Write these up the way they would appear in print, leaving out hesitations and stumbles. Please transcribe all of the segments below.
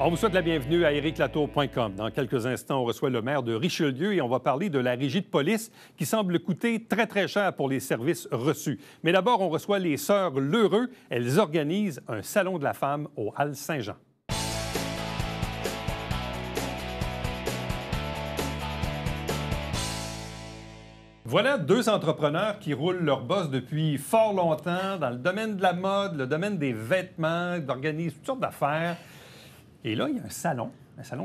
On vous souhaite la bienvenue à ériclatour.com. Dans quelques instants, on reçoit le maire de Richelieu et on va parler de la régie de police qui semble coûter très, très cher pour les services reçus. Mais d'abord, on reçoit les Sœurs Lheureux. Elles organisent un salon de la femme au Halles Saint-Jean. Voilà deux entrepreneurs qui roulent leur boss depuis fort longtemps dans le domaine de la mode, le domaine des vêtements, qui organisent toutes sortes d'affaires. Et là, il y a un salon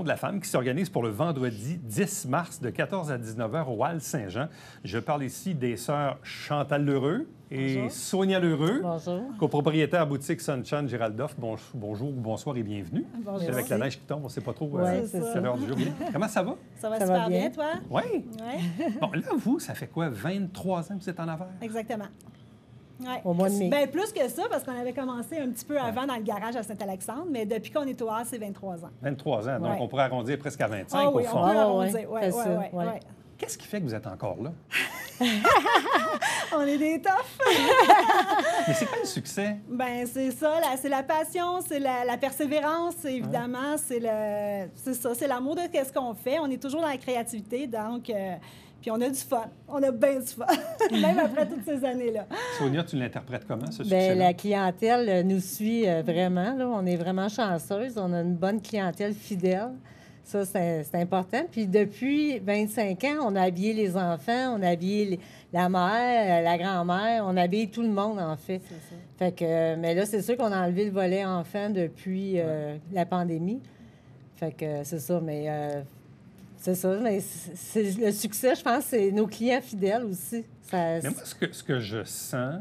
de la femme qui s'organise pour le vendredi 10 mars de 14 à 19 h au Halles Saint-Jean. Je parle ici des sœurs Chantal Lheureux et Bonjour. Sonia Lheureux, Bonjour. copropriétaire boutique Sunshine Géraldoff. Bonjour ou bonsoir et bienvenue. Bonjour. Avec la neige qui tombe, on ne sait pas trop c'est à l'heure du jour. Comment ça va? Ça va Ça super va bien, bien. toi? Oui. Oui, Bon, là, vous, ça fait quoi? 23 ans que vous êtes en affaires? exactement. Ouais. Au mois de mai. Bien, plus que ça, parce qu'on avait commencé un petit peu avant dans le garage à Saint-Alexandre, mais depuis qu'on est au Havre, c'est 23 ans. 23 ans, donc Ouais. on pourrait arrondir presque à 25 Ah au oui, fond. on peut Ah, arrondir. ouais, Ouais, c'est ouais, ça, ouais, ouais. ouais. Qu'est-ce qui fait que vous êtes encore là? On est des toughs. Mais c'est quoi le succès? Ben c'est ça, c'est la passion, c'est la persévérance, évidemment, c'est ça, c'est l'amour de ce qu'on fait. On est toujours dans la créativité, donc, puis on a du fun. On a bien du fun, même après toutes ces années-là. Sonia, tu l'interprètes comment, ce Bien, succès-là? la clientèle nous suit vraiment. Là. On est vraiment chanceuse. On a une bonne clientèle fidèle. Ça, c'est important. Puis depuis 25 ans, on a habillé les enfants, on a habillé la mère, la grand-mère, on habille tout le monde, en fait. C'est ça. Fait que, mais là, c'est sûr qu'on a enlevé le volet enfant depuis la pandémie. Fait que c'est ça, mais c'est ça. Mais c'est le succès, je pense, c'est nos clients fidèles aussi. Mais moi, ce que je sens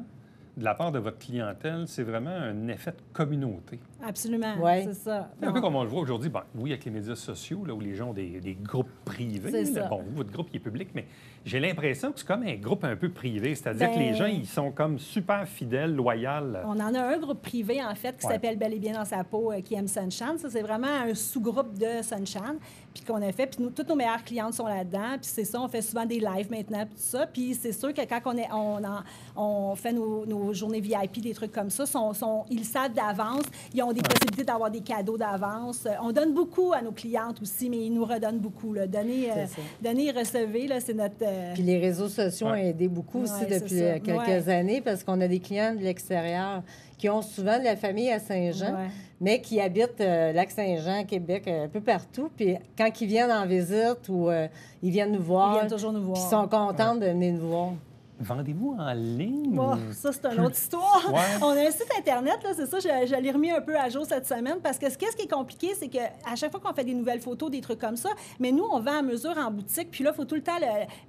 de la part de votre clientèle, c'est vraiment un effet de communauté. Absolument, Ouais. c'est ça. C'est un peu comme on le voit aujourd'hui, ben, oui, avec les médias sociaux, là, où les gens ont des groupes privés. C'est là. ça. Bon, vous, votre groupe, il est public, mais j'ai l'impression que c'est comme un groupe un peu privé. C'est-à-dire Ben- que les gens, ils sont comme super fidèles, loyaux. On en a un groupe privé, en fait, qui Ouais. s'appelle Bel et bien dans sa peau, qui aime Sunshine. Ça, c'est vraiment un sous-groupe de Sunshine, puis qu'on a fait. Puis toutes nos meilleures clientes sont là-dedans. Puis c'est ça, on fait souvent des lives maintenant, puis tout ça. Puis c'est sûr que quand on fait nos journées VIP, des trucs comme ça, ils savent d'avance. Ils ont des possibilités d'avoir des cadeaux d'avance. On donne beaucoup à nos clientes aussi, mais ils nous redonnent beaucoup. Là. Donner et recevoir, là, c'est notre... Puis les réseaux sociaux ont Ouais. aidé beaucoup aussi Ouais, depuis c'est ça. quelques années parce qu'on a des clients de l'extérieur qui ont souvent de la famille à Saint-Jean, Ouais. mais qui habitent Lac-Saint-Jean, Québec, un peu partout. Puis quand ils viennent en visite ou ils viennent nous voir, Ils viennent toujours nous voir. puis ils sont contents de venir nous voir. Vendez-vous en ligne? Oh, ou- ça, c'est une autre histoire. Ouais. On a un site Internet, là, c'est ça, je l'ai remis un peu à jour cette semaine, parce que qu'est-ce qui est compliqué, c'est qu'à chaque fois qu'on fait des nouvelles photos, des trucs comme ça, mais nous, on vend à mesure en boutique, puis là, il faut tout le temps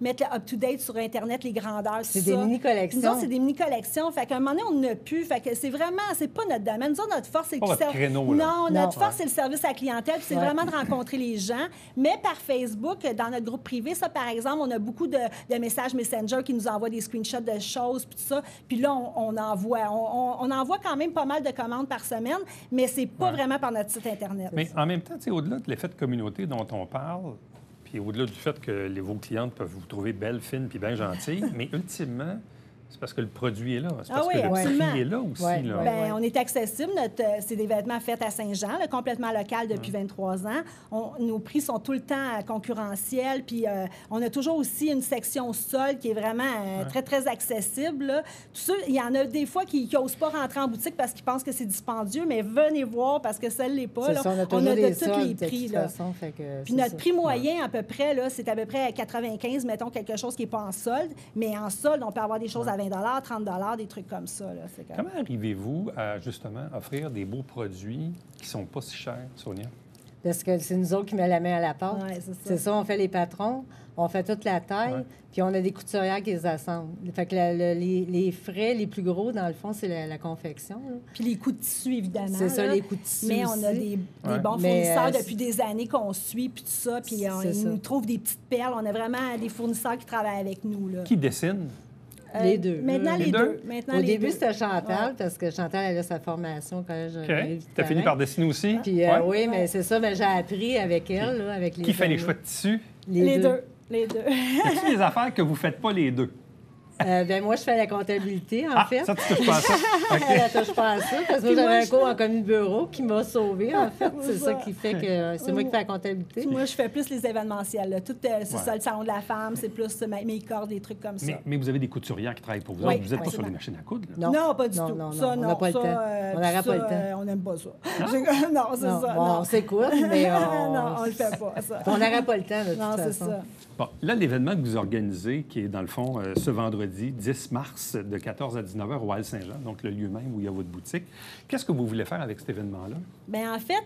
mettre le up-to-date sur Internet, les grandeurs, tout ça. C'est des mini-collections. Nous autres, c'est des mini-collections. Fait qu'à un moment donné, on n'a plus. Fait que c'est vraiment, c'est pas notre domaine. Nous autres, notre force, c'est Pas le votre créneau, là. Non, Non. notre force, c'est le service à la clientèle, puis c'est Ouais. vraiment de rencontrer les gens. Mais par Facebook, dans notre groupe privé, ça, par exemple, on a beaucoup de messages Messenger qui nous envoient des screenshots de choses, puis tout ça. Puis là, on envoie quand même pas mal de commandes par semaine, mais c'est pas vraiment par notre site Internet. Mais en même temps, tu sais, au-delà de l'effet de communauté dont on parle, puis au-delà du fait que vos clientes peuvent vous trouver belle, fine, puis bien gentille, mais ultimement, c'est parce que le produit est là. C'est parce oui, que le absolument. prix est là aussi. Ouais, là. ouais. Bien, on est accessible. C'est des vêtements faits à Saint-Jean, là, complètement local depuis 23 ans. Nos prix sont tout le temps concurrentiels. Puis on a toujours aussi une section sol qui est vraiment très, très accessible. Là. Tout ça, il y en a des fois qui n'osent pas rentrer en boutique parce qu'ils pensent que c'est dispendieux, mais venez voir parce que ça ne l'est pas. C'est Là. ça, on a On toujours a de des tous soldes, les de prix. toute Là. façon, fait que Puis c'est notre ça. prix moyen, à peu près, là, c'est à peu près à 95, mettons quelque chose qui n'est pas en solde. Mais en solde, on peut avoir des choses à 20 30 des trucs comme ça. Là. C'est comme... Comment arrivez-vous à, justement, offrir des beaux produits qui sont pas si chers, Sonia? Parce que c'est nous autres qui met la main à la pâte. Ouais, c'est ça. C'est ça, on fait les patrons, on fait toute la taille, Ouais. puis on a des couturières qui les assemblent. Fait que les frais les plus gros, dans le fond, c'est la confection. Là. Puis les coûts de tissu, évidemment. C'est ça, là. les coûts de tissu Mais on a aussi. des Ouais. bons Mais, fournisseurs c'est- depuis des années qu'on suit, puis tout ça. Puis C'est ils ça. nous trouvent des petites perles. On a vraiment des fournisseurs qui travaillent avec nous. Là. Qui dessine? Les deux. Maintenant, Les les deux? deux. Maintenant, Au les début, deux. c'était Chantal, Ouais. parce que Chantal, elle a sa formation au collège. OK. Tu as fini par dessiner aussi? Puis, Ouais. oui, mais c'est ça, mais j'ai appris avec elle, là, avec les Qui fait les années. choix de tissu? Les deux. Les deux. Y a-t-il des affaires que vous faites pas les deux? Moi, je fais la comptabilité, en fait. Ça, tu touches pas à ça. OK. Elle touche pas à ça, parce que Puis moi, moi, j'avais un je- cours en commis de bureau qui m'a sauvée, en fait. C'est ça. ça qui fait que c'est moi qui fais la comptabilité. Puis moi, je fais plus les événementiels. Là. Tout, c'est Ouais. ça, le salon de la femme, c'est plus mes cordes, des trucs comme ça. Mais vous avez des couturières qui travaillent pour vous Oui, autres. Vous n'êtes pas sur absolument. des machines à coudre, là? Non, pas du non, tout. non, Ça, on non. n'a pas le Ça, temps. On n'aurait ça, pas le temps. on n'aime pas ça. Non, c'est Non, ça. bon, non. on s'écoute, mais non, on le fait pas, ça. on n'aurait pas le temps, de toute Non, c'est façon. ça. Bon, là, l'événement que vous organisez, qui est dans le fond ce vendredi 10 mars de 14 à 19 h au Hall-Saint-Jean, donc le lieu même où il y a votre boutique, qu'est-ce que vous voulez faire avec cet événement-là? Bien, en fait,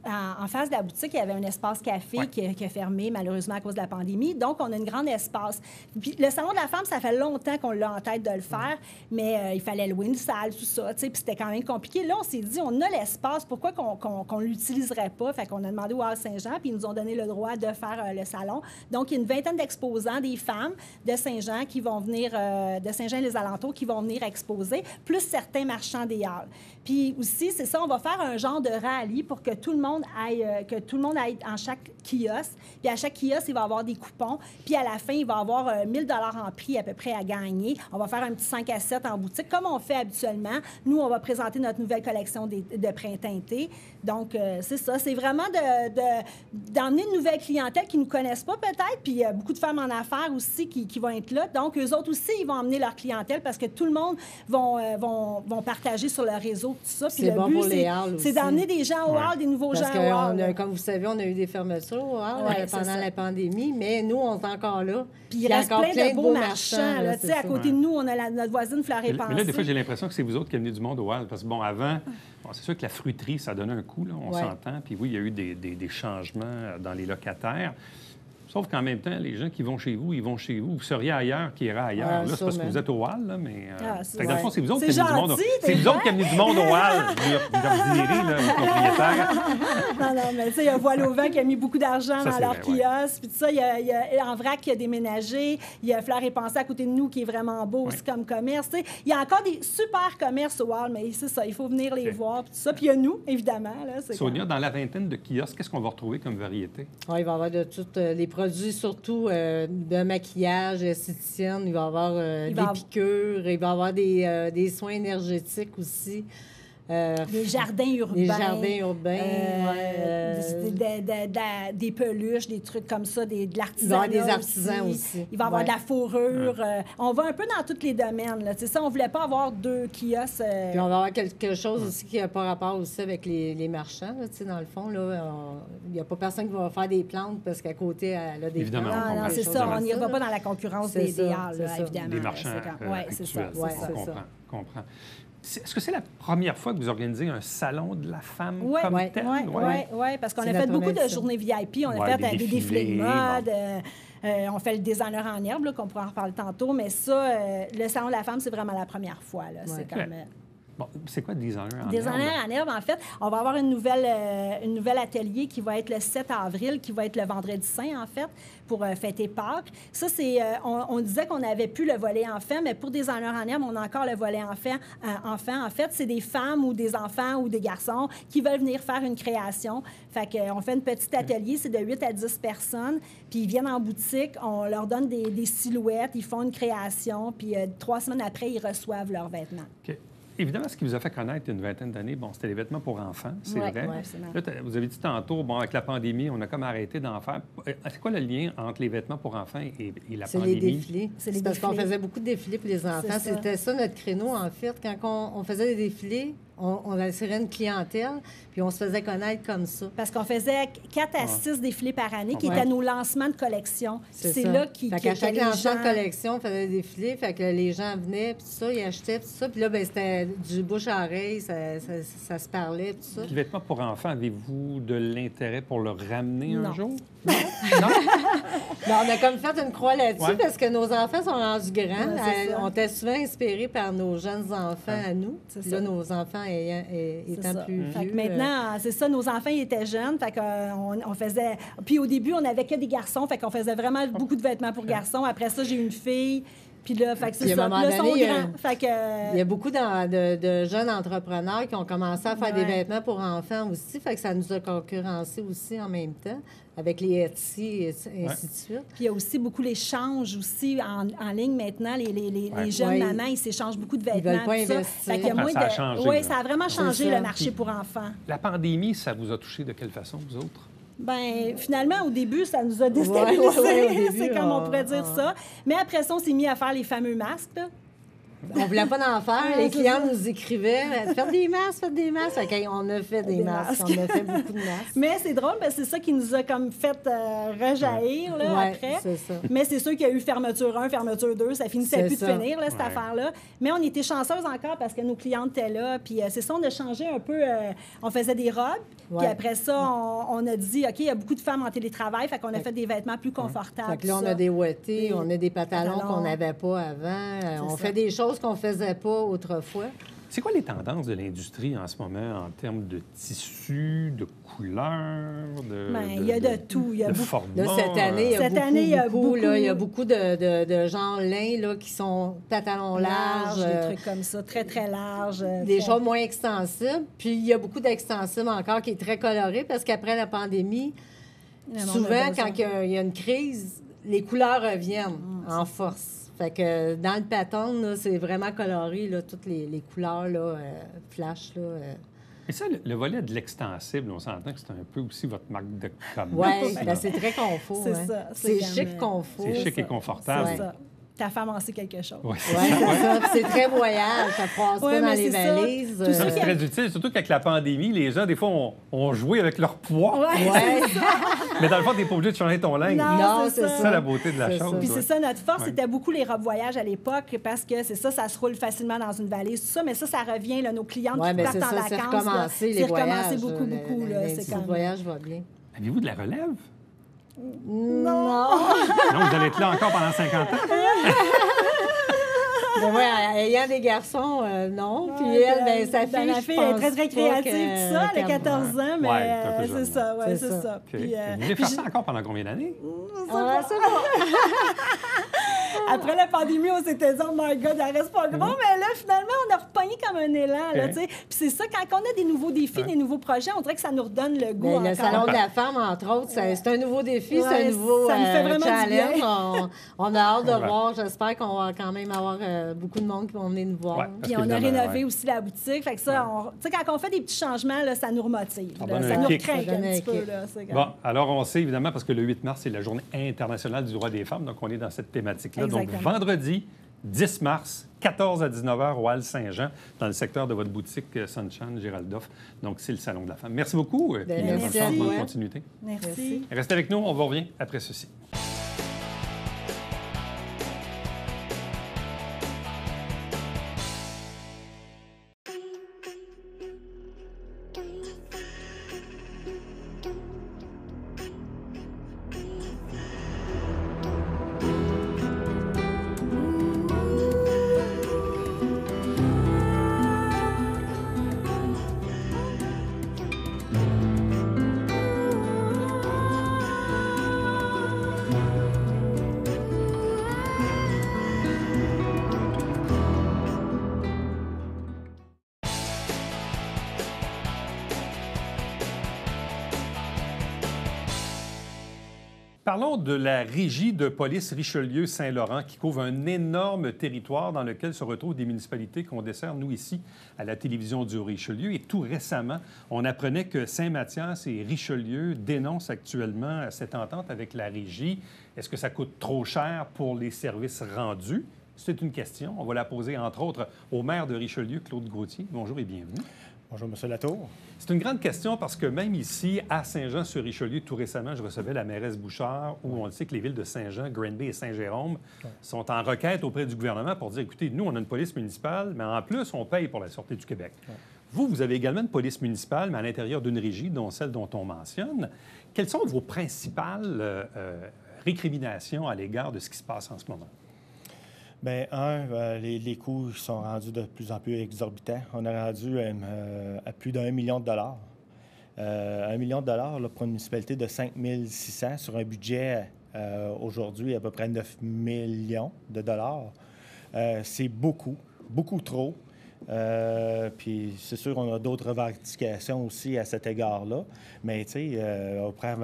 en face de la boutique, il y avait un espace café Ouais. qui a fermé, malheureusement, à cause de la pandémie. Donc, on a un grand espace. Puis, le Salon de la femme, ça fait longtemps qu'on l'a en tête de le faire, mais il fallait louer une salle, tout ça, tu sais, puis c'était quand même compliqué. Là, on s'est dit, on a l'espace, pourquoi qu'on l'utiliserait pas? Fait qu'on a demandé au Hall-Saint-Jean, puis ils nous ont donné le droit de faire le salon. Donc, il y a une vingtaine d'exposants, des femmes de Saint-Jean qui vont venir, de Saint-Jean et les alentours, qui vont venir exposer, plus certains marchands des halles. Puis aussi, c'est ça, on va faire un genre de rallye pour que tout le monde aille en chaque kiosque. Puis à chaque kiosque, il va y avoir des coupons. Puis à la fin, il va y avoir 1 000 en prix à peu près à gagner. On va faire un petit 5 à 7 en boutique, comme on fait habituellement. Nous, on va présenter notre nouvelle collection de printemps-été. Donc, c'est ça. C'est vraiment d'emmener une nouvelle clientèle qui ne nous connaissent pas peut-être. Puis il y a beaucoup de femmes en affaires aussi qui vont être là. Donc, eux autres aussi, ils vont emmener leur clientèle parce que tout le monde vont partager sur le réseau tout ça. Puis C'est le bon but, pour les halles c'est aussi. d'emmener des gens au Ouais. hall, des nouveaux Parce gens au hall. que, comme vous savez, on a eu des fermetures au hall, Ouais, c'est pendant ça. la pandémie, mais nous, on est encore là. Puis il reste encore plein de beaux marchands. Là, c'est tu sais, à ça. côté de nous, on a notre voisine Fleur et Mais là, des fois, j'ai l'impression que c'est vous autres qui amenez du monde au Hall. Parce que, bon, avant, c'est sûr que la fruiterie, ça donnait un coup, là, on Ouais. s'entend. Puis oui, il y a eu des changements dans les locataires. Sauf qu'en même temps, les gens qui vont chez vous, ils vont chez vous. Vous seriez ailleurs qui iraient ailleurs. Ah, là, c'est parce que sûrement. vous êtes au Hall, là, mais... c'est fait que dans le fond, vrai. c'est vous autres C'est qui amenez du monde. gentil, C'est t'es vous autres vrai. qui amenez du monde au Hall. Vous leur direz, là, les propriétaires. Non, mais tu sais, il y a Voile au vent qui a mis beaucoup d'argent Ça, dans c'est leur vrai, ouais. kiosque. Puis tout ça, il y a En Vrac qui a déménagé. Il y a Fleur et Pensée à côté de nous qui est vraiment beau aussi comme commerce. Tu sais, il y a encore des super commerces au Hall, mais c'est ça, il faut venir les OK. voir. Puis tout ça. Puis il y a nous, évidemment. Là, c'est Sonia, dans la vingtaine de kiosques, qu'est-ce qu'on va retrouver comme variété? Ouais, il va y avoir de tous les produits, surtout de maquillage, esthéticienne. Il va y avoir Il des va piqûres. Il va y avoir des soins énergétiques aussi. des jardins urbains. Des jardins urbains, des peluches, des trucs comme ça, de l'artisanat. Il va y avoir des artisans aussi. Il va y avoir Ouais. de la fourrure. On va un peu dans tous les domaines. Là. Tu sais, ça, on ne voulait pas avoir 2 kiosques. Puis on va avoir quelque chose aussi qui n'a pas rapport aussi avec les marchands. Là, tu sais, dans le fond, il n'y a pas personne qui va faire des plantes parce qu'à côté, elle a des Évidemment, plantes. on Non, comprend c'est les ça. choses On comme n'y va ça, pas là. dans la concurrence C'est des ça, halles, c'est là, ça. évidemment. Des marchands Oui, c'est ça. actuels. Ouais, c'est ça. c'est ça. Comprends. Est-ce que c'est la première fois que vous organisez un salon de la femme Oui, comme ouais, tel? oui, parce qu'on C'est a fait notre beaucoup première de édition. journées VIP. On a Ouais, fait des des défilés de défilés, mode. On fait le designer en herbe, là, qu'on pourra en reparler tantôt. Mais ça, le salon de la femme, c'est vraiment la première fois. Là. C'est comme... Bon, c'est quoi designer en Designer herbe? en herbe, en fait, on va avoir une nouvelle atelier qui va être le 7 avril, qui va être le vendredi saint, en fait, pour fêter Pâques. Ça, c'est... on disait qu'on n'avait plus le volet enfant, mais pour Designer en herbe, on a encore le volet enfant. En fait, c'est des femmes ou des enfants ou des garçons qui veulent venir faire une création. Fait qu'on fait une petite atelier, c'est de 8 à 10 personnes, puis ils viennent en boutique, on leur donne des silhouettes, ils font une création, puis 3 semaines après, ils reçoivent leurs vêtements. OK. Évidemment, ce qui vous a fait connaître il y a une vingtaine d'années, bon, c'était les vêtements pour enfants, c'est Ouais, vrai. ouais, absolument. Là, vous avez dit tantôt, bon, avec la pandémie, on a comme arrêté d'en faire. C'est quoi le lien entre les vêtements pour enfants et la C'est pandémie? les défilés. C'est les parce qu'on défilés. faisait beaucoup de défilés pour les enfants. C'est ça. C'était ça notre créneau, en fait. Quand on faisait des défilés, on attirait une clientèle, puis on se faisait connaître comme ça. Parce qu'on faisait 4 à 6 défilés par année, qui Ouais. étaient nos lancements de collection. C'est ça. là qui Fait qu'à chaque les lancement gens... de collection, on faisait des défilés, fait que les gens venaient, puis tout ça, ils achetaient, puis tout ça. Puis là, ben c'était du bouche à oreille, ça se parlait, puis tout ça. Puis les vêtements pour enfants, avez-vous de l'intérêt pour le ramener Non. un jour? Ben, on a comme fait une croix là-dessus Ouais. parce que nos enfants sont rendus grands. Ouais, c'est ça. On était souvent inspirés par nos jeunes enfants à nous. C'est Puis ça. là, nos enfants C'est étant ça. plus vieux. Fait que maintenant, c'est ça, nos enfants ils étaient jeunes, fait qu'on faisait... Puis au début, on n'avait que des garçons, fait qu'on faisait vraiment beaucoup de vêtements pour garçons. Après ça, j'ai eu une fille, Puis là, fait que Puis c'est à un ça. moment Puis là, ils sont donné, il y a- grands. Fait que... Il y a beaucoup de jeunes entrepreneurs qui ont commencé à faire des Ouais. vêtements pour enfants aussi, fait que ça nous a concurrencé aussi en même temps, avec les Etsy et ainsi de suite. Puis il y a aussi beaucoup l'échange aussi en ligne maintenant. Les jeunes Ouais. mamans, ils s'échangent beaucoup de Ils vêtements. veulent pas tout ça. investir. Fait qu'il y a moins Ça a de... changé, Oui, là. ça a vraiment changé ça. le marché pour enfants. La pandémie, ça vous a touché de quelle façon, vous autres? Ben finalement, au début, ça nous a déstabilisés. Ouais, au début, C'est comme on pourrait dire ça. Mais après ça, on s'est mis à faire les fameux masques, là. On voulait pas d'en faire. Ouais, Les c'est clients ça. nous écrivaient « Faites des masques, faites des masques. » Fait qu'on a fait des masques. On a fait beaucoup de masques. Mais c'est drôle, parce que c'est ça qui nous a comme fait rejaillir là, Ouais, après. c'est ça. Mais c'est sûr qu'il y a eu fermeture 1, fermeture 2, ça finissait C'est plus ça. de finir, là, cette Ouais. affaire-là. Mais on était chanceuses encore parce que nos clientes étaient là. Puis c'est ça, on a changé un peu. On faisait des robes. Puis Ouais. après ça, on a dit, OK, il y a beaucoup de femmes en télétravail, fait qu'on a fait des vêtements plus confortables. Fait que là, on tout a ça. des ouettés, on a des pantalons pantalons. qu'on n'avait pas avant. On ça. fait des choses qu'on faisait pas autrefois. C'est quoi les tendances de l'industrie en ce moment en termes de tissus, de couleurs, Ben, il y a de tout. Il y a de beaucoup. format? Là, cette année, il y a Cette beaucoup, année, il y a beaucoup, là, beaucoup. il y a beaucoup de genres lin là, qui sont pantalons larges, Large, des trucs comme ça, très, très larges. des très- choses moins extensibles. Puis il y a beaucoup d'extensibles encore qui est très coloré parce qu'après la pandémie, Le monde a souvent, besoin. quand il y a une crise, les couleurs reviennent en force. Fait que dans le pattern, là, c'est vraiment coloré, là, toutes les couleurs là, flash. Là, Et ça, le volet de l'extensible, on s'entend que c'est un peu aussi votre marque de commerce. Oui, là. c'est très confort. C'est hein. ça, C'est c'est chic comme, confort. C'est chic et ça. confortable. C'est ça. Ta femme en sait quelque chose. Ouais. Oui, c'est ça. Puis c'est très voyage. Ça passe Ouais, pas dans mais les c'est ça. valises. Tout ça Ça, c'est très utile, surtout qu'avec la pandémie, les gens, des fois, ont joué avec leur poids. Ouais. Ouais. Mais dans le fond, tu n'es pas obligé de changer ton linge. Non, c'est c'est C'est ça la beauté de la C'est chose. ça. Puis ouais. c'est ça, notre force, Ouais. c'était beaucoup les robes voyage à l'époque, parce que c'est ça, ça se roule facilement dans une valise, tout ça. Mais ça revient, là, nos clientes Ouais, qui mais partent c'est en ça, c'est vacances. là, recommencé, les c'est recommencé voyages. beaucoup, beaucoup. Là, c'est L'industrie comme... du voyage va bien. Avez-vous de la relève? Non! Non, vous allez être là encore pendant 50 ans? Mais ouais, ayant des garçons, non. Puis Ouais, elle, ben, sa fille, ma je fille est pense très, très pas créative, tout ça. Elle a qu'elle- 14 ans, mais Ouais, t'es un peu c'est jeune, ça, ouais, C'est c'est ça. ça. OK. Puis, Vous voulez faire ça encore pendant combien d'années? Ah, c'est bon. après la pandémie, on s'était dit, oh my God, elle reste pas gros. Mais là, finalement, on a repogné comme un élan. Là, OK. tu sais. Puis c'est ça, quand on a des nouveaux défis, des nouveaux projets, on dirait que ça nous redonne le goût Ben, encore. le Salon de la femme, entre autres, c'est un nouveau défi, c'est Ouais, un nouveau ça me fait vraiment du challenge. bien. On a hâte de Ouais. voir. J'espère qu'on va quand même avoir beaucoup de monde qui vont venir nous voir. Ouais. Puis Parce on a qu'évidemment, rénové ouais. aussi la boutique. Fait que ça, tu sais, quand on fait des petits changements, là, ça nous remotive. Ça là. donne Ça un nous kick. recrinque Ça donne un un petit peu. kick. Là. C'est comme- Bon, alors on sait évidemment parce que le 8 mars, c'est la journée internationale du droit des femmes, donc on est dans cette thématique-là. Donc Exactement. vendredi 10 mars, 14 à 19 h au Hall Saint-Jean, dans le secteur de votre boutique Sunshine Géraldoff. Donc c'est le Salon de la femme. Merci beaucoup. Ben, Puis bonne merci chance, à bonne toi. continuité. Merci. Merci. Restez avec nous, on vous revient après ceci. Parlons de la régie de police Richelieu-Saint-Laurent qui couvre un énorme territoire dans lequel se retrouvent des municipalités qu'on dessert, nous, ici, à la télévision du Richelieu. Et tout récemment, on apprenait que Saint-Mathias et Richelieu dénoncent actuellement cette entente avec la régie. Est-ce que ça coûte trop cher pour les services rendus? C'est une question. On va la poser, entre autres, au maire de Richelieu, Claude Gauthier. Bonjour et bienvenue. Bonjour, M. Latour. C'est une grande question parce que même ici, à Saint-Jean-sur-Richelieu, tout récemment, je recevais la mairesse Bouchard, où on le sait que les villes de Saint-Jean, Granby et Saint-Jérôme sont en requête auprès du gouvernement pour dire, écoutez, nous, on a une police municipale, mais en plus, on paye pour la Sûreté du Québec. Vous avez également une police municipale, mais à l'intérieur d'une régie, dont celle dont on mentionne. Quelles sont vos principales récriminations à l'égard de ce qui se passe en ce moment? Bien, les coûts sont rendus de plus en plus exorbitants. On est rendu à plus d'1 million de dollars. 1 million de dollars là, pour une municipalité de 5 600 sur un budget aujourd'hui à peu près 9 millions de dollars. C'est beaucoup trop. Puis c'est sûr, on a d'autres revendications aussi à cet égard-là. Mais tu sais, on prend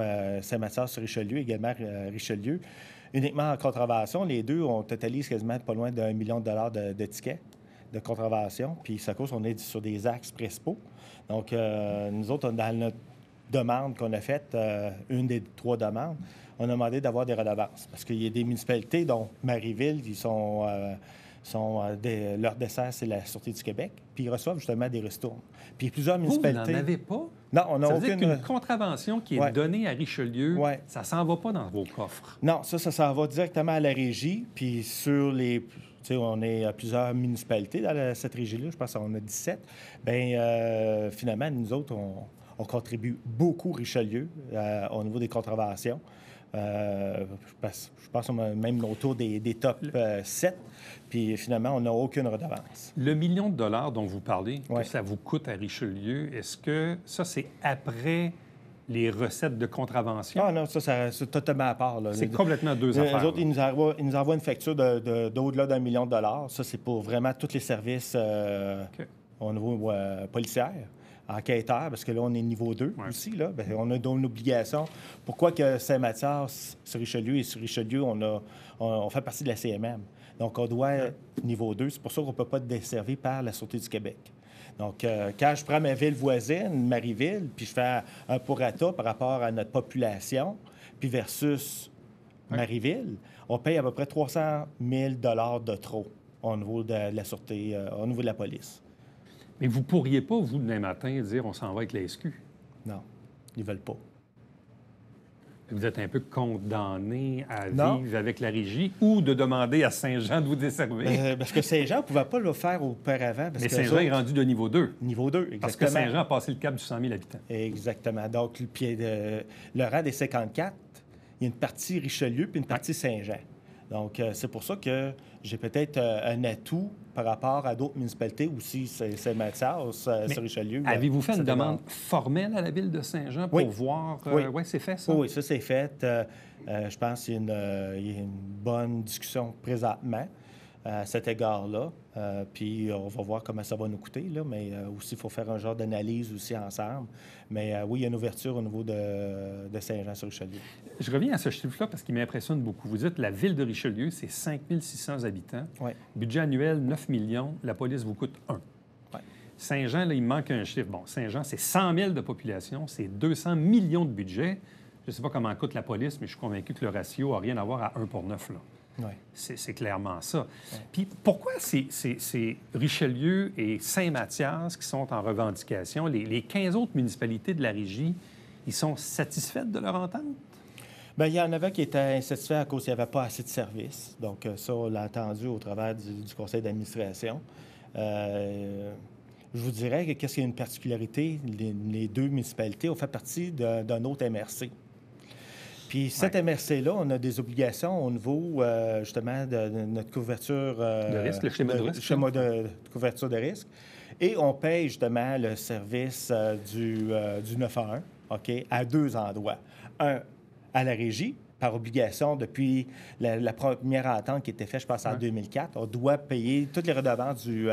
Saint-Mathias-sur-Richelieu, également Richelieu. Uniquement en contravention, les deux, on totalise quasiment pas loin d'1 million de dollars de tickets de contravention. Puis ça cause, on est sur des axes principaux. Donc, nous autres, dans notre demande qu'on a faite, une des 3 demandes, on a demandé d'avoir des redevances. Parce qu'il y a des municipalités, dont Marieville, qui leur dessert, c'est la Sûreté du Québec, puis ils reçoivent justement des ristournes. Puis plusieurs municipalités... Vous n'en avez pas? Non, on n'a Ça veut aucune... dire qu'une contravention qui est donnée à Richelieu, ça s'en va pas dans vos coffres? Non, ça s'en va directement à la régie, puis sur les... Tu sais, on est à plusieurs municipalités dans cette régie-là, je pense qu'on a 17. Bien, finalement, nous autres, on contribue beaucoup Richelieu au niveau des contraventions. Je pense qu'on a même autour des top 7. Puis finalement, on n'a aucune redevance. Le million de dollars dont vous parlez, que ça vous coûte à Richelieu, est-ce que ça, c'est après les recettes de contravention? Ah non, ça c'est totalement à part. C'est complètement deux affaires. Les autres, ils nous envoient une facture d'au-delà d'1 million de dollars. Ça, c'est pour vraiment tous les services au niveau policier. Enquêteur, parce que là, on est niveau 2 aussi. Là. Bien, on a une obligation. Pourquoi que Saint-Mathias, sur Richelieu et sur Richelieu, on fait partie de la CMM. Donc, on doit être niveau 2. C'est pour ça qu'on ne peut pas être desservi par la Sûreté du Québec. Donc, quand je prends ma ville voisine, Marieville, puis je fais un prorata par rapport à notre population, puis versus Marieville, on paye à peu près 300 000 $ de trop au niveau de la Sûreté, au niveau de la police. Mais vous ne pourriez pas, vous, demain matin, dire on s'en va avec la SQ? Non, ils ne veulent pas. Vous êtes un peu condamné à vivre avec la régie ou de demander à Saint-Jean de vous desservir? Parce que Saint-Jean ne pouvait pas le faire auparavant. Mais Saint-Jean est rendu de niveau 2. Niveau 2, exactement. Parce que Saint-Jean a passé le cap du 100 000 habitants. Exactement. Donc, le rang des 54, il y a une partie Richelieu puis une partie Saint-Jean. Donc, c'est pour ça que j'ai peut-être un atout par rapport à d'autres municipalités aussi, Saint-Mathias, sur Richelieu. Avez-vous fait une demande formelle à la Ville de Saint-Jean pour voir... Oui, c'est fait, ça? Oui, ça, c'est fait. Je pense qu'il y a une bonne discussion présentement à cet égard-là. Puis, on va voir comment ça va nous coûter, là, mais aussi, il faut faire un genre d'analyse aussi ensemble. Mais oui, il y a une ouverture au niveau de Saint-Jean-sur-Richelieu. Je reviens à ce chiffre-là parce qu'il m'impressionne beaucoup. Vous dites la Ville de Richelieu, c'est 5 600 habitants. Oui. Budget annuel, 9 millions. La police vous coûte 1. Oui. Saint-Jean, là, il manque un chiffre. Bon, Saint-Jean, c'est 100 000 de population, c'est 200 millions de budget. Je ne sais pas comment coûte la police, mais je suis convaincu que le ratio n'a rien à voir à 1 pour 9, là. Oui. C'est clairement ça. Oui. Puis pourquoi c'est Richelieu et Saint-Mathias qui sont en revendication? Les 15 autres municipalités de la régie, ils sont satisfaites de leur entente? Bien, il y en avait qui étaient insatisfaits à cause qu'il n'y avait pas assez de services. Donc, ça, on l'a entendu au travers du conseil d'administration. Je vous dirais que qu'est-ce qu'il y a une particularité? Les deux municipalités ont fait partie d'un autre MRC. Puis cette MRC-là, on a des obligations au niveau, justement, de notre couverture... de risque, le schéma de risque. Schéma de couverture de risque. Et on paye, justement, le service du 911, OK, à 2 endroits. Un, à la régie, par obligation, depuis la première entente qui était faite, je pense, en 2004. On doit payer toutes les redevances du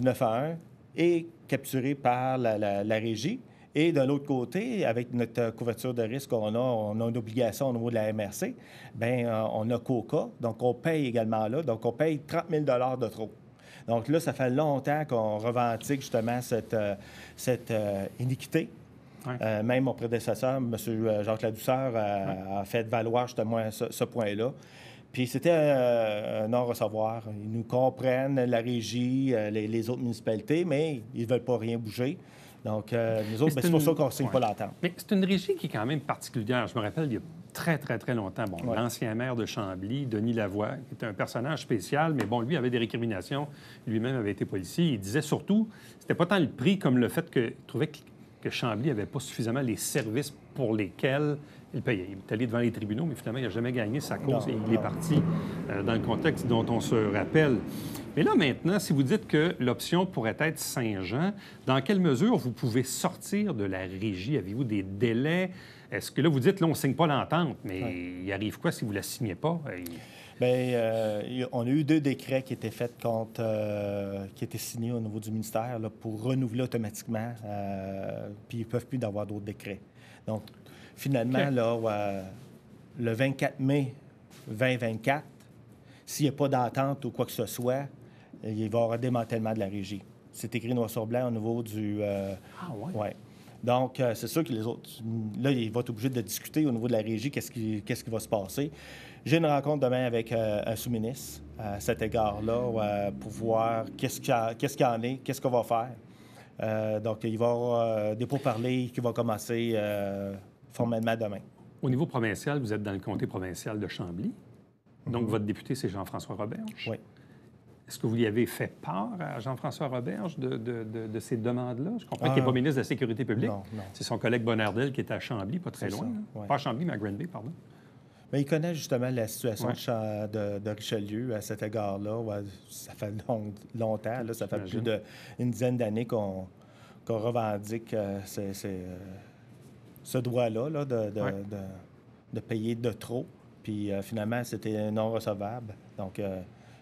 911 et capturées par la régie. Et de l'autre côté, avec notre couverture de risque on a une obligation au niveau de la MRC, bien, on a COCA, donc on paye également là. Donc, on paye 30 000 $ de trop. Donc là, ça fait longtemps qu'on revendique justement cette iniquité. Ouais. Même mon prédécesseur, M. Jacques Ladouceur, a fait valoir justement ce point-là. Puis c'était un non-recevoir. Ils nous comprennent, la régie, les autres municipalités, mais ils ne veulent pas rien bouger. Donc, nous autres, c'est pour ça qu'on ne signe pas l'entente. Mais c'est une régie qui est quand même particulière. Je me rappelle, il y a très, très, très longtemps, l'ancien maire de Chambly, Denis Lavoie, qui était un personnage spécial, mais bon, lui avait des récriminations. Lui-même avait été policier. Il disait surtout, c'était pas tant le prix comme le fait qu'il trouvait que Chambly n'avait pas suffisamment les services pour lesquels il payait. Il est allé devant les tribunaux, mais finalement, il n'a jamais gagné sa cause et il est parti dans le contexte dont on se rappelle. Mais là, maintenant, si vous dites que l'option pourrait être Saint-Jean, dans quelle mesure vous pouvez sortir de la régie? Avez-vous des délais? Est-ce que là, vous dites, là, on ne signe pas l'entente, mais il arrive quoi si vous ne la signez pas? Bien, on a eu 2 décrets qui étaient faits qui étaient signés au niveau du ministère là, pour renouveler automatiquement, puis ils ne peuvent plus d'avoir d'autres décrets. Donc, finalement, OK. là, le 24 mai 2024, s'il n'y a pas d'entente ou quoi que ce soit, il va y avoir un démantèlement de la régie. C'est écrit noir sur blanc au niveau du... Ah ouais? ouais. Donc, c'est sûr que les autres... Là, ils vont être obligés de discuter au niveau de la régie qu'est-ce qui va se passer. J'ai une rencontre demain avec un sous-ministre à cet égard-là pour voir qu'est-ce qu'il y en est, qu'est-ce qu'on va faire. Donc, il va y avoir des pourparlers qui vont commencer formellement demain. Au niveau provincial, vous êtes dans le comté provincial de Chambly. Donc, votre député, c'est Jean-François Roberge. Oui. Est-ce que vous lui avez fait part à Jean-François Roberge de ces demandes-là? Je comprends qu'il n'est Ah. pas ministre de la Sécurité publique. Non, non. C'est son collègue Bonardel qui est à Chambly, pas très C'est loin. ça, Là. ouais. Pas à Chambly, mais à Granby, pardon. Mais il connaît justement la situation Ouais. de Richelieu à cet égard-là. Ouais, ça fait longtemps, là, ça fait J'imagine. plus d'une dizaine d'années qu'on revendique ce droit-là là, Ouais. de payer de trop. Puis finalement, c'était non recevable. Donc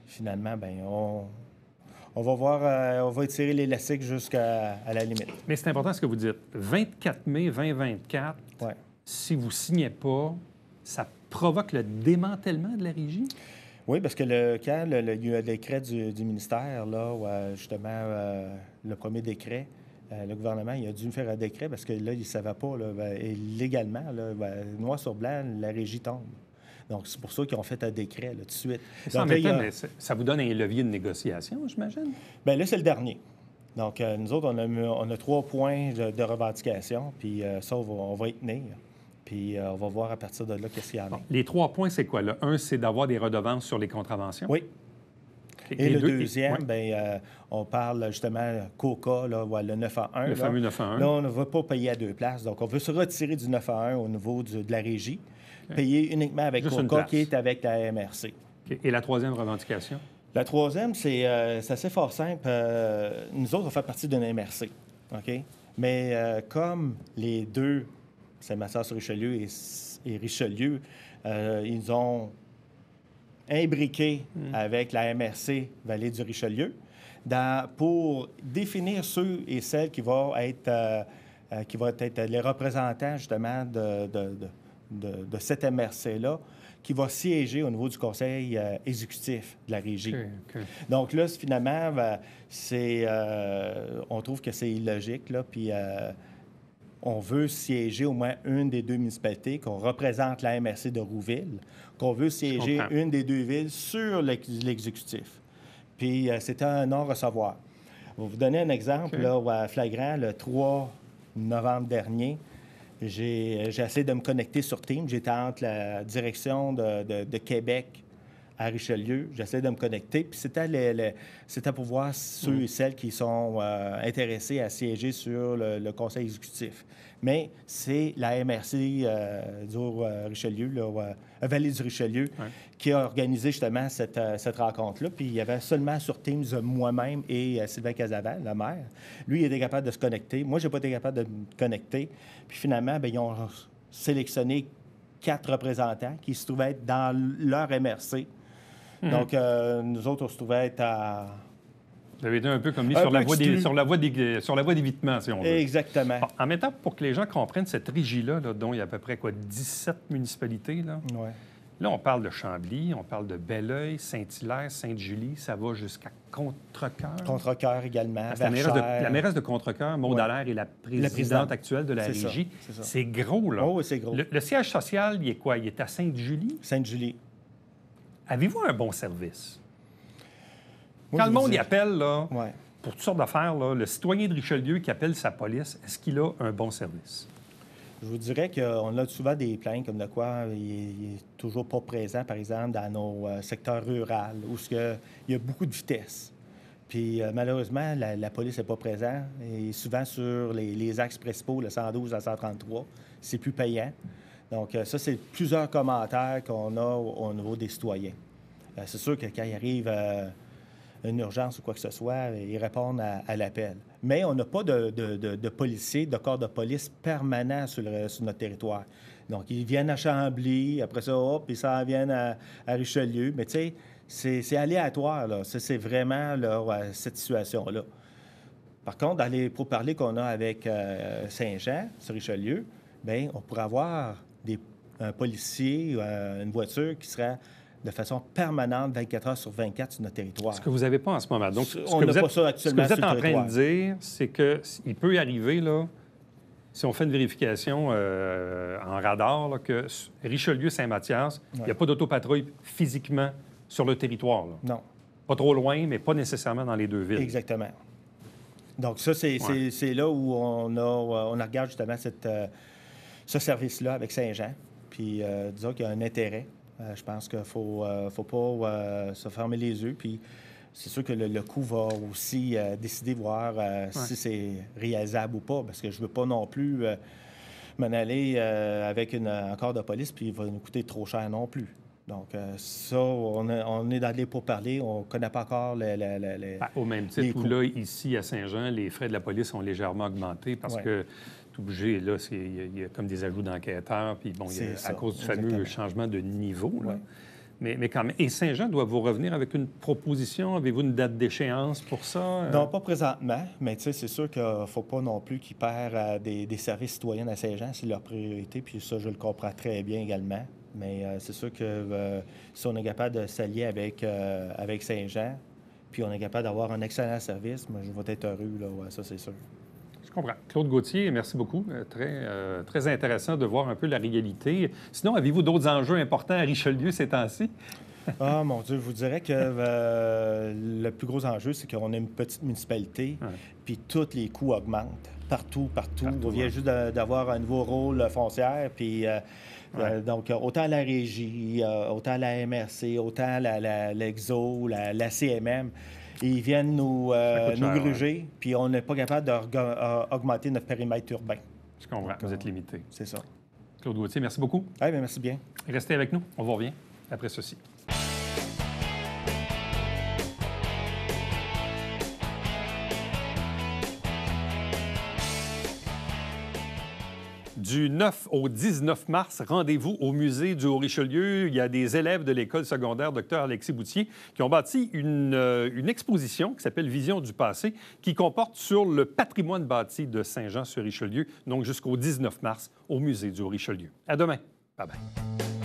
finalement, ben on va voir, on va étirer l'élastique jusqu'à la limite. Mais c'est important ce que vous dites. 24 mai 2024, Ouais. si vous ne signez pas, ça provoque le démantèlement de la régie? Oui, parce que quand il y a eu un décret du ministère, là, où, justement, le premier décret, le gouvernement il a dû faire un décret parce que là, il ne savait pas, là, et légalement, là, noir sur blanc, la régie tombe. Donc, c'est pour ça qu'ils ont fait un décret là, tout de suite. Ça, en Donc, là, même temps, il y a- mais ça vous donne un levier de négociation, j'imagine? Bien, là, c'est le dernier. Donc, nous autres, on a 3 points de revendication, puis ça, on va y tenir. Puis on va voir à partir de là qu'est-ce qu'il y en a. Bon, les 3 points, c'est quoi? Le 1, c'est d'avoir des redevances sur les contraventions. Oui. Et Et les le deux- deuxième, ouais, bien, on parle justement COCA, là, ouais, le 9 à 1. le là. fameux 9 à 1. Là, on ne va pas payer à 2 places. Donc, on veut se retirer du 9 à 1 au niveau de la régie, payer uniquement avec Juste une COCA place. qui est avec la MRC. OK. Et la troisième revendication? La troisième, c'est assez fort simple. Nous autres, on fait partie d'une MRC. OK? Mais comme les deux, c'est Massas-Richelieu et Richelieu, ils ont imbriqué avec la MRC Vallée du Richelieu pour définir ceux et celles qui vont être les représentants justement de cette MRC-là qui va siéger au niveau du conseil exécutif de la régie. OK. Donc là, finalement, on trouve que c'est illogique, là, puis on veut siéger au moins une des 2 municipalités, qu'on représente la MRC de Rouville, qu'on veut siéger comprends. une des 2 villes sur l'exécutif. Puis c'était un non-recevoir. Je vais vous donner un exemple, OK. là, flagrant, le 3 novembre dernier. J'ai essayé de me connecter sur Teams. J'étais entre la direction de Québec à Richelieu. J'essaie de me connecter. Puis c'était pour voir ceux et celles qui sont intéressés à siéger sur le conseil exécutif. Mais c'est la MRC Richelieu, là, Vallée du Richelieu, Ouais. qui a organisé justement cette rencontre-là. Puis il y avait seulement sur Teams moi-même et Sylvain Cazaval, le maire. Lui, il était capable de se connecter. Moi, je n'ai pas été capable de me connecter. Puis finalement, bien, ils ont sélectionné 4 représentants qui se trouvaient être dans leur MRC. Donc, nous autres, on se trouvait être à... Vous avez été un peu comme lui Un sur la, peu voie exclu. sur la voie d'évitement, si on veut. Exactement. Bon, en même temps, pour que les gens comprennent cette régie-là, là, dont il y a à peu près 17 municipalités, là, Ouais. là, on parle de Chambly, on parle de Belleuil, Saint-Hilaire, Sainte-Julie, ça va jusqu'à Contrecœur. Contrecœur également. Parce que la mairesse Verchères. la mairesse de Contrecœur, Maud Ouais. Allaire, est la présidente, présidente. actuelle de la C'est ça, régie. c'est ça. C'est gros, là. Oh, oui, c'est gros. Le siège social, il est quoi? Il est à Sainte-Julie. Sainte-Julie. Avez-vous un bon service? Moi, Quand je le vous monde y dis- appelle, là, Ouais. pour toutes sortes d'affaires, là, le citoyen de Richelieu qui appelle sa police, est-ce qu'il a un bon service? Je vous dirais qu'on a souvent des plaintes comme de quoi il est toujours pas présent, par exemple, dans nos secteurs ruraux, où il y a beaucoup de vitesse. Puis malheureusement, la police n'est pas présente. Et souvent sur les axes principaux, le 112 à 133, c'est plus payant. Donc ça, c'est plusieurs commentaires qu'on a au niveau des citoyens. C'est sûr que quand il arrive une urgence ou quoi que ce soit, ils répondent à l'appel. Mais on n'a pas de policiers, de corps de police permanents sur notre territoire. Donc, ils viennent à Chambly, après ça, hop, ils s'en viennent à Richelieu. Mais tu sais, c'est aléatoire, là. C'est vraiment là, cette situation-là. Par contre, dans les pourparlers qu'on a avec Saint-Jean, sur Richelieu, bien, on pourrait avoir un policier, une voiture qui serait de façon permanente, 24 heures sur 24 sur notre territoire. Ce que vous n'avez pas en ce moment. Donc, on n'a pas ça actuellement ce que vous êtes sur en le train territoire. de dire, c'est qu'il peut y arriver, là, si on fait une vérification en radar, là, que Richelieu-Saint-Mathias, il n'y a pas d'autopatrouille physiquement sur le territoire. Là. Non. Pas trop loin, mais pas nécessairement dans les deux villes. Exactement. Donc, ça, c'est là où on regarde justement ce service-là avec Saint-Jean. Puis, disons qu'il y a un intérêt. Je pense qu'il ne faut pas se fermer les yeux. Puis, c'est sûr que le coût va aussi décider, voir si c'est réalisable ou pas. Parce que je ne veux pas non plus m'en aller avec un corps de police, puis il va nous coûter trop cher non plus. Donc, ça, on est dans les pourparlers. On ne connaît pas encore au même titre où, là, ici, à Saint-Jean, les frais de la police ont légèrement augmenté parce que tout obligé, là, il y a comme des ajouts d'enquêteurs, puis bon, à cause du fameux changement de niveau, là. Mais quand même. Et Saint-Jean doit vous revenir avec une proposition? Avez-vous une date d'échéance pour ça? Non, pas présentement, mais tu sais, c'est sûr qu'il ne faut pas non plus qu'ils perdent des services citoyens à Saint-Jean. C'est leur priorité, puis ça, je le comprends très bien également. Mais c'est sûr que si on est capable de s'allier avec Saint-Jean, puis on est capable d'avoir un excellent service, moi, je vais être heureux, là, ça, c'est sûr. Je comprends. Claude Gauthier, merci beaucoup. Très intéressant de voir un peu la réalité. Sinon, avez-vous d'autres enjeux importants à Richelieu ces temps-ci? Ah, mon Dieu, je vous dirais que le plus gros enjeu, c'est qu'on est une petite municipalité, puis tous les coûts augmentent. Partout. On vient juste d'avoir un nouveau rôle foncière, puis donc autant la régie, autant la MRC, autant l'EXO, la CMM, ils viennent nous gruger, puis on n'est pas capable d'augmenter notre périmètre urbain. Je comprends, vous êtes limité. C'est ça. Claude Gauthier, merci beaucoup. Oui, bien, merci bien. Restez avec nous, on vous revient après ceci. Du 9 au 19 mars, rendez-vous au musée du Haut-Richelieu. Il y a des élèves de l'école secondaire Dr Alexis Boutier qui ont bâti une exposition qui s'appelle Vision du passé, qui comporte sur le patrimoine bâti de Saint-Jean-sur-Richelieu, donc jusqu'au 19 mars au musée du Haut-Richelieu. À demain. Bye-bye.